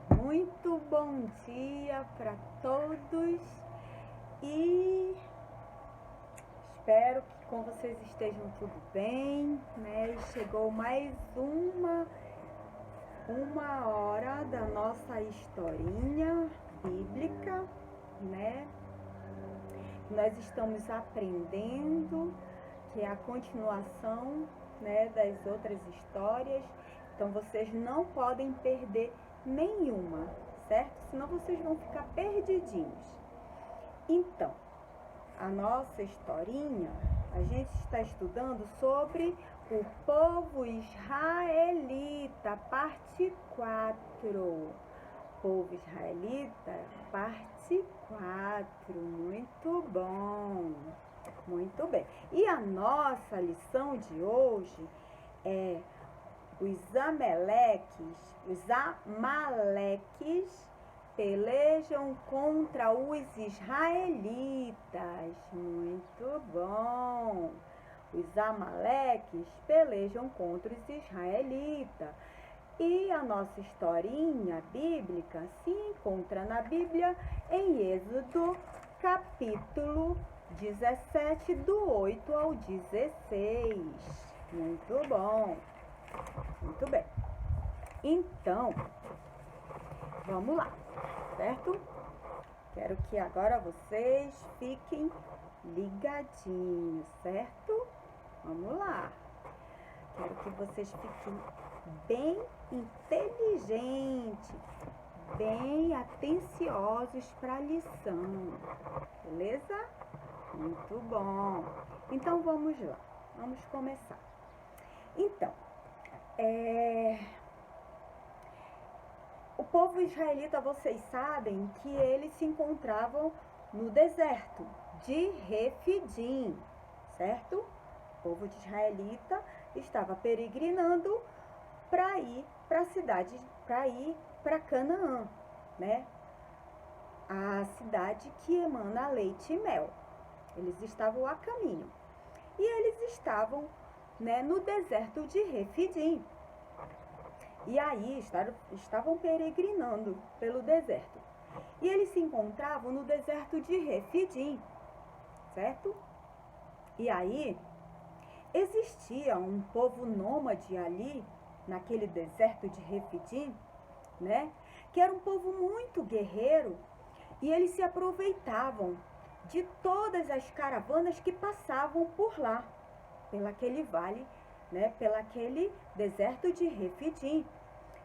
Muito bom dia para todos e espero que com vocês estejam tudo bem, né? Chegou mais uma hora da nossa historinha bíblica, né? Nós estamos aprendendo, que é a continuação, né, das outras histórias. Então vocês não podem perder nenhuma, certo? Senão vocês vão ficar perdidinhos. Então, a nossa historinha, a gente está estudando sobre o povo israelita, parte 4. Povo israelita, parte 4. Muito bom. Muito bem. E a nossa lição de hoje é os amaleques pelejam contra os israelitas. Muito bom. Os amaleques pelejam contra os israelitas. E a nossa historinha bíblica se encontra na Bíblia em Êxodo, capítulo 17, do 8 ao 16. Muito bom. Muito bem. Então, vamos lá, certo? Quero que agora vocês fiquem ligadinhos, certo? Vamos lá. Quero que vocês fiquem bem inteligentes, bem atenciosos para a lição, beleza? Muito bom. Então, vamos lá. Vamos começar. Então, o povo israelita, vocês sabem que eles se encontravam no deserto de Refidim, certo? O povo de israelita estava peregrinando para ir para a cidade, para ir para Canaã, né? A cidade que emana leite e mel. Eles estavam a caminho. E eles estavam, né, no deserto de Refidim. E aí estavam peregrinando pelo deserto. E eles se encontravam no deserto de Refidim, certo? E aí existia um povo nômade ali, naquele deserto de Refidim, né? Que era um povo muito guerreiro e eles se aproveitavam de todas as caravanas que passavam por lá, pelaquele vale, né? Pelaquele deserto de Refidim.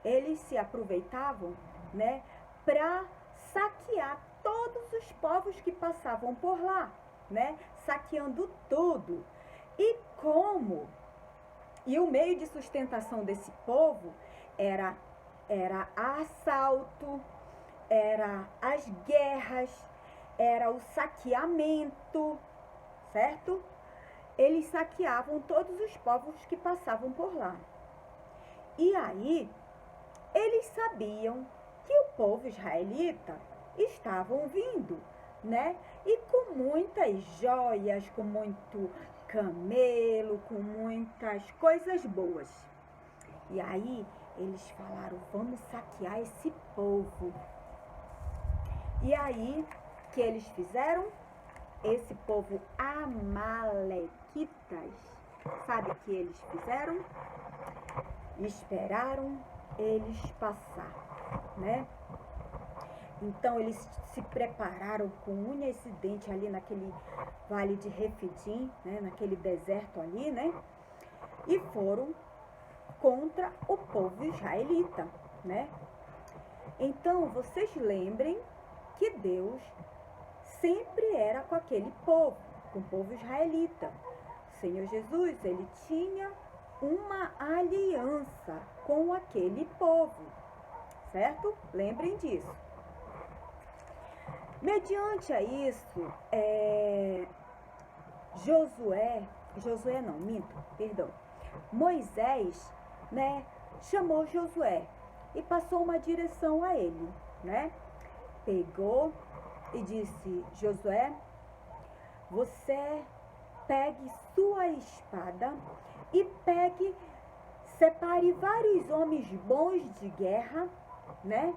Eles se aproveitavam, né? Para saquear todos os povos que passavam por lá, né? Saqueando tudo. E o meio de sustentação desse povo era assalto, era as guerras, era o saqueamento, certo? Eles saqueavam todos os povos que passavam por lá. E aí, eles sabiam que o povo israelita estavam vindo, né? E com muitas joias, com muito camelo, com muitas coisas boas. E aí, eles falaram, vamos saquear esse povo. E aí, o que eles fizeram? Esse povo amalequitas, sabe o que eles fizeram? Esperaram eles passar, né? Então, eles se prepararam com unhas e dentes ali naquele vale de Refidim, né? Naquele deserto ali, né? E foram contra o povo israelita, né? Então, vocês lembrem que Deus sempre era com aquele povo, com o povo israelita. O Senhor Jesus, ele tinha uma aliança com aquele povo, certo? Lembrem disso. Mediante a isso, Moisés, né, chamou Josué e passou uma direção a ele, né? Pegou e disse, Josué, você pegue sua espada e pegue separe vários homens bons de guerra, né?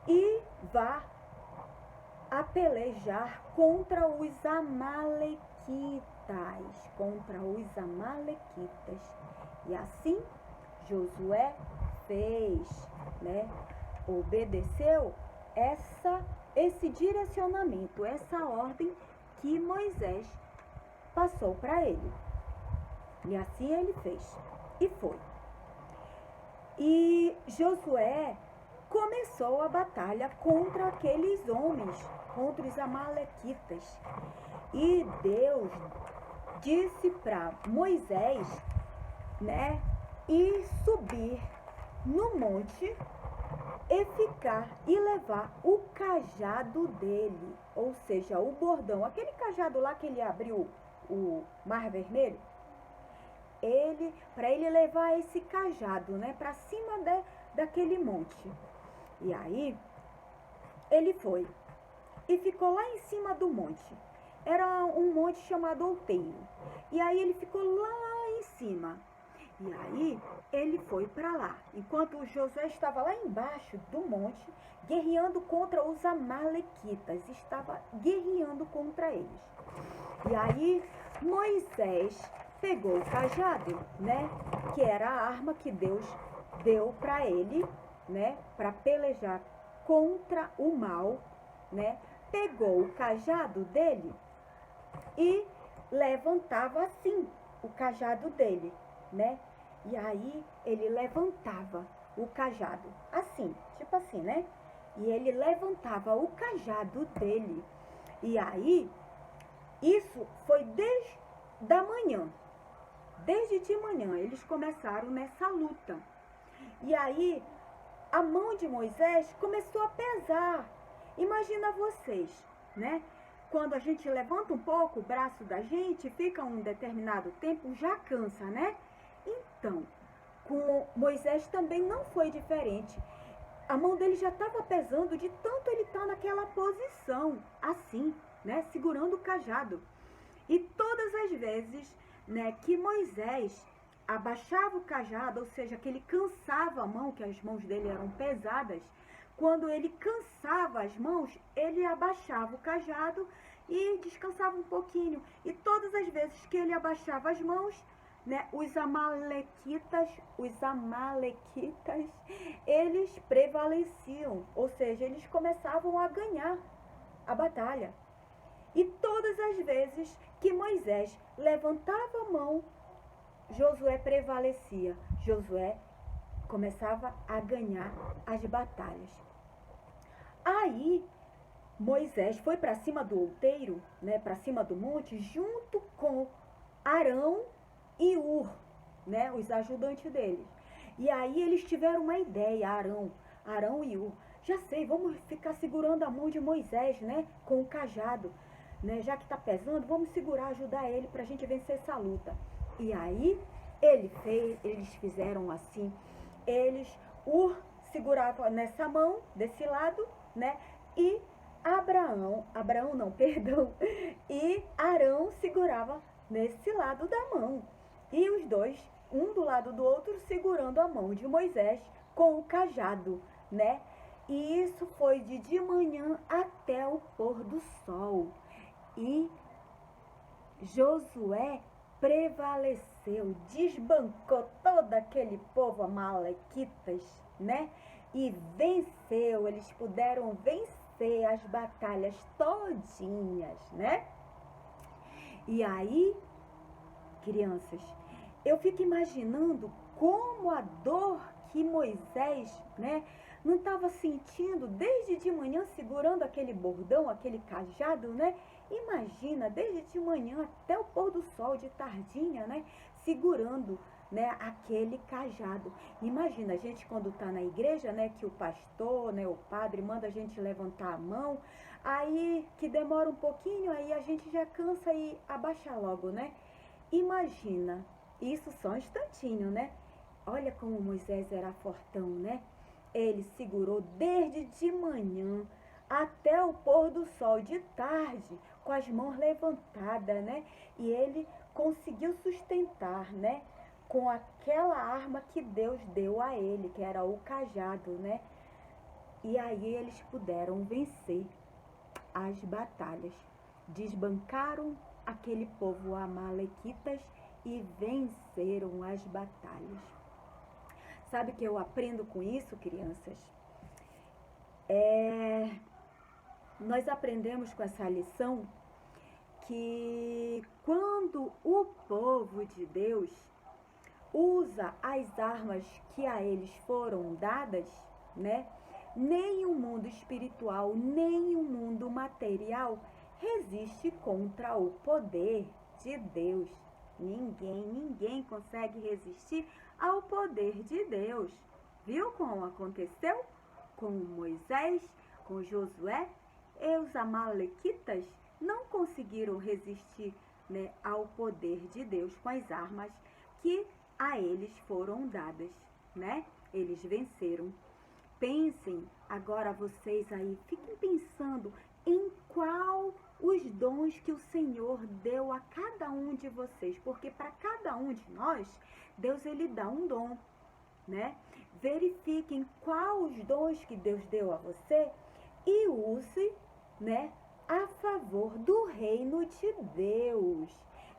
E vá a pelejar contra os amalequitas, E assim Josué fez, né? Obedeceu esse direcionamento, essa ordem que Moisés passou para ele. E assim ele fez. E foi. E Josué começou a batalha contra aqueles homens, contra os amalequitas. E Deus disse para Moisés, né, ir subir no monte e ficar e levar o cajado dele, ou seja, o bordão, aquele cajado lá que ele abriu o Mar Vermelho, para ele levar esse cajado, né, para cima daquele monte. E aí ele foi e ficou lá em cima do monte. Era um monte chamado Outeiro. E aí ele ficou lá em cima. E aí ele foi para lá, enquanto Josué estava lá embaixo do monte, guerreando contra os amalequitas, estava guerreando contra eles. E aí Moisés pegou o cajado, né, que era a arma que Deus deu para ele, né, para pelejar contra o mal, né, pegou o cajado dele e levantava assim o cajado dele, né? E aí ele levantava o cajado, assim, tipo assim, né? E ele levantava o cajado dele. E aí, isso foi desde da manhã. Desde de manhã eles começaram nessa luta. E aí, a mão de Moisés começou a pesar. Imagina vocês, né? Quando a gente levanta um pouco o braço da gente, fica um determinado tempo, já cansa, né? Então, com Moisés também não foi diferente. A mão dele já estava pesando de tanto ele estar naquela posição, assim, né? Segurando o cajado. E todas as vezes, né, que Moisés abaixava o cajado, ou seja, que ele cansava a mão, que as mãos dele eram pesadas, quando ele cansava as mãos, ele abaixava o cajado e descansava um pouquinho. E todas as vezes que ele abaixava as mãos, né, os amalequitas, eles prevaleciam, ou seja, eles começavam a ganhar a batalha. E todas as vezes que Moisés levantava a mão, Josué prevalecia. Josué começava a ganhar as batalhas. Aí Moisés foi para cima do outeiro, né, para cima do monte, junto com Arão e Hur, né, os ajudantes deles. E aí eles tiveram uma ideia, Arão e Hur. Já sei, vamos ficar segurando a mão de Moisés, né, com o cajado, né, já que está pesando, vamos segurar, ajudar ele para a gente vencer essa luta. E aí eles fizeram assim, Hur segurava nessa mão, desse lado, né, e e Arão segurava nesse lado da mão. E os dois, um do lado do outro, segurando a mão de Moisés com o cajado, né? E isso foi de manhã até o pôr do sol. E Josué prevaleceu, desbancou todo aquele povo amalequitas, né? E venceu, eles puderam vencer as batalhas todinhas, né? E aí, crianças, eu fico imaginando como a dor que Moisés, né, não estava sentindo desde de manhã, segurando aquele bordão, aquele cajado, né? Imagina, desde de manhã até o pôr do sol, de tardinha, né, segurando, né, aquele cajado. Imagina, a gente quando está na igreja, né, que o pastor, né, o padre manda a gente levantar a mão, aí que demora um pouquinho, aí a gente já cansa e abaixa logo, né? Imagina, isso só um instantinho, né? Olha como Moisés era fortão, né? Ele segurou desde de manhã até o pôr do sol, de tarde, com as mãos levantadas, né? E ele conseguiu sustentar, né, com aquela arma que Deus deu a ele, que era o cajado, né? E aí eles puderam vencer as batalhas. Desbancaram aquele povo amalequitas e venceram as batalhas. Sabe o que eu aprendo com isso, crianças? Nós aprendemos com essa lição que quando o povo de Deus usa as armas que a eles foram dadas, né? Nem o mundo espiritual, nem o mundo material resiste contra o poder de Deus. Ninguém consegue resistir ao poder de Deus. Viu como aconteceu com Moisés, com Josué? E os amalequitas não conseguiram resistir, né, ao poder de Deus com as armas que a eles foram dadas, né? Eles venceram. Pensem agora vocês aí, fiquem pensando em qual os dons que o Senhor deu a cada um de vocês, porque para cada um de nós, Deus ele dá um dom, né? Verifiquem qual os dons que Deus deu a você e use, né, a favor do reino de Deus.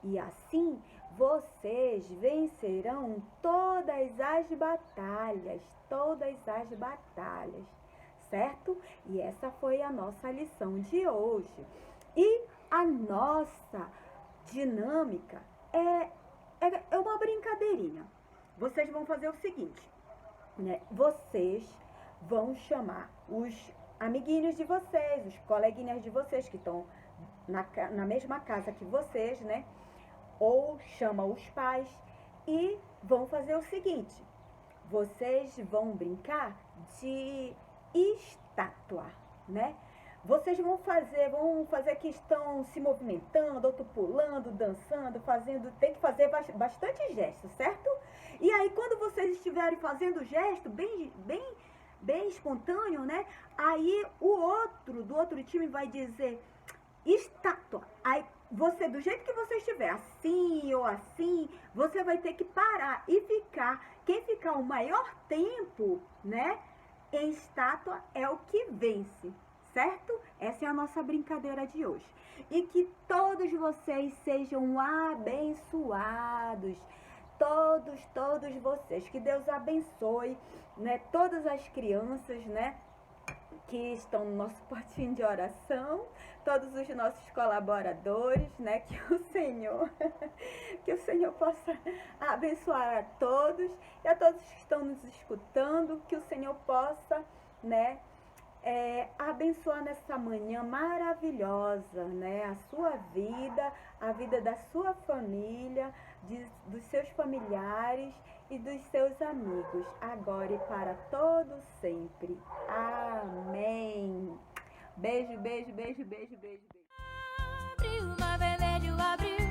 E assim vocês vencerão todas as batalhas, certo? E essa foi a nossa lição de hoje. E a nossa dinâmica é uma brincadeirinha. Vocês vão fazer o seguinte, né? Vocês vão chamar os amiguinhos de vocês, os coleguinhas de vocês que estão na mesma casa que vocês, né? Ou chama os pais e vão fazer o seguinte: vocês vão brincar de estátua, né? Vocês vão fazer que estão se movimentando, outro pulando, dançando, tem que fazer bastante gesto, certo? E aí quando vocês estiverem fazendo gesto bem espontâneo, né? Aí o outro do outro time vai dizer estátua. Aí você, do jeito que você estiver, assim ou assim, você vai ter que parar e ficar. Quem ficar o maior tempo, né, em estátua é o que vence, certo? Essa é a nossa brincadeira de hoje. E que todos vocês sejam abençoados. Todos vocês. Que Deus abençoe, né, todas as crianças, né, que estão no nosso potinho de oração, todos os nossos colaboradores, né, que o Senhor possa abençoar a todos e a todos que estão nos escutando, que o Senhor possa, né, abençoar nessa manhã maravilhosa, né, a sua vida, a vida da sua família, dos seus familiares e dos seus amigos, agora e para todo sempre. Amém. Beijo. Abre o mar vermelho, abre